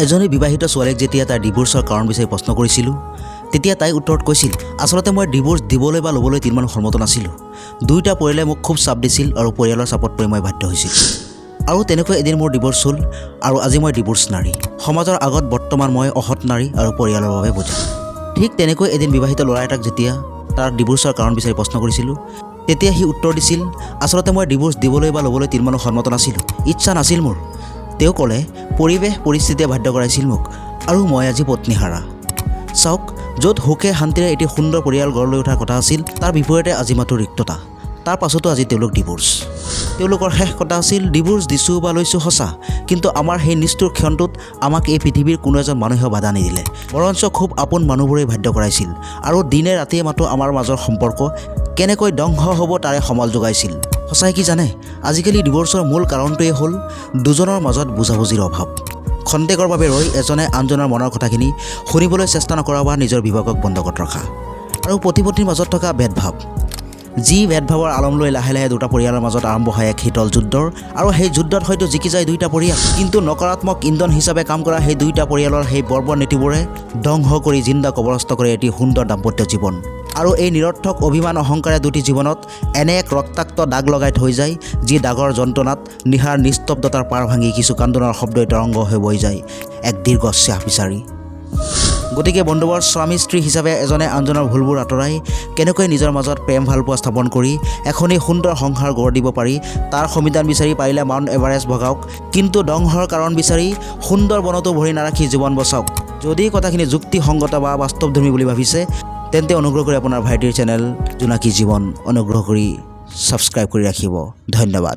এজনী বিবাহিত ছোৱালীক যেতিয়া তাইৰ ডিভোৰ্চৰ কাৰণ বিচাৰি প্ৰশ্ন কৰিছিলোঁ তেতিয়া তাই উত্তৰত কৈছিল, আচলতে মই ডিভোৰ্চ দিবলৈ বা ল'বলৈ তিনিমান সন্মত নাছিলোঁ। দুয়োটা পৰিয়ালে মোক খুব চাপ দিছিল আৰু পৰিয়ালৰ চাপত পৰি মই বাধ্য হৈছিলোঁ। আৰু তেনেকৈ এদিন মোৰ ডিভোৰ্চ হ'ল আৰু আজি মই ডিভোৰ্চ নাৰী। সমাজৰ আগত বৰ্তমান মই অসৎ নাৰী আৰু পৰিয়ালৰ বাবে বোজা। ঠিক তেনেকৈ এদিন বিবাহিত ল'ৰা এটাক যেতিয়া তাৰ ডিভোৰ্চৰ কাৰণ বিচাৰি প্ৰশ্ন কৰিছিলোঁ তেতিয়া সি উত্তৰ দিছিল, আচলতে মই ডিভোৰ্চ দিবলৈ বা ল'বলৈ তিনিমানো সন্মত নাছিলোঁ, ইচ্ছা নাছিল মোৰ। তেওঁ ক'লে, পৰিৱেশ পৰিস্থিতিয়ে বাধ্য কৰাইছিল মোক আৰু মই আজি পত্নীহাৰা। চাওক, য'ত সুখে শান্তিৰে এটি সুন্দৰ পৰিয়াল গঢ় লৈ উঠাৰ কথা আছিল তাৰ বিপৰীতে আজি মাথো ৰিক্ততা। তাৰ পাছতো আজি তেওঁলোক ডিভোৰ্চ। তেওঁলোকৰ শেষ কথা আছিল, ডিভোৰ্চ দিছোঁ বা লৈছোঁ সঁচা, কিন্তু আমাৰ সেই নিষ্ঠুৰ ক্ষণটোত আমাক এই পৃথিৱীৰ কোনো এজন মানুহেও বাধা নিদিলে, বৰঞ্চ খুব আপোন মানুহবোৰেই বাধ্য কৰাইছিল আৰু দিনে ৰাতিয়ে মাথো আমাৰ মাজৰ সম্পৰ্ক কেনেকৈ ধ্বংস হ'ব তাৰে সমল যোগাইছিল। সঁচাই কি জানে, আজিকালি ডিভোৰ্চৰ মূল কাৰণটোৱেই হ'ল দুজনৰ মাজত বুজাবুজিৰ অভাৱ। খন্তেকৰ বাবে ৰৈ এজনে আনজনৰ মনৰ কথাখিনি শুনিবলৈ চেষ্টা নকৰা বা নিজৰ বিভাগক বন্ধকত ৰখা আৰু পতি পত্নীৰ মাজত থকা ভেদভাৱ, যি ভেদভাৱৰ আলম লৈ লাহে লাহে দুটা পৰিয়ালৰ মাজত আৰম্ভ হয় এক শীতল যুদ্ধৰ আৰু সেই যুদ্ধত হয়তো জিকি যায় দুইটা পৰিয়াল, কিন্তু নকাৰাত্মক ইন্ধন হিচাপে কাম কৰা সেই দুইটা পৰিয়ালৰ সেই বৰ্বৰ নীতিবোৰে ধ্বংস কৰি জিন্দা কবৰস্থ কৰে এটি সুন্দৰ দাম্পত্য জীৱন। আৰু এই নিৰৰ্থক অভিমান অহংকাৰে দুটি জীৱনত এনে এক ৰক্তাক্ত দাগ লগাই থৈ যায়, যি দাগৰ যন্ত্ৰণাত নিশাৰ নিস্তব্ধতাৰ পাৰ ভাঙি কিছু কান্দোনৰ শব্দই তৰংগ হৈ বৈ যায় এক দীৰ্ঘ শ্বাস বিচাৰি। গতিকে বন্ধুবৰ, স্বামী স্ত্ৰী হিচাপে এজনে আনজনৰ ভুলবোৰ আঁতৰাই কেনেকৈ নিজৰ মাজত প্ৰেম ভালপোৱা স্থাপন কৰি এখনি সুন্দৰ সংসাৰ গঢ় দিব পাৰি তাৰ সমিধান বিচাৰি পাৰিলে মাউণ্ট এভাৰেষ্ট বগাওক, কিন্তু ধ্বংসৰ কাৰণ বিচাৰি সুন্দৰ বনতো ভৰি নাৰাখি জীৱন বচাওক। যদি কথাখিনি যুক্তিসংগত বা বাস্তৱধৰ্মী বুলি ভাবিছে তেন্তে অনুগ্ৰহ কৰি আপোনাৰ ভাইটিৰ চেনেল জোনাকী জীৱন অনুগ্ৰহ কৰি ছাবস্ক্ৰাইব কৰি ৰাখিব। ধন্যবাদ।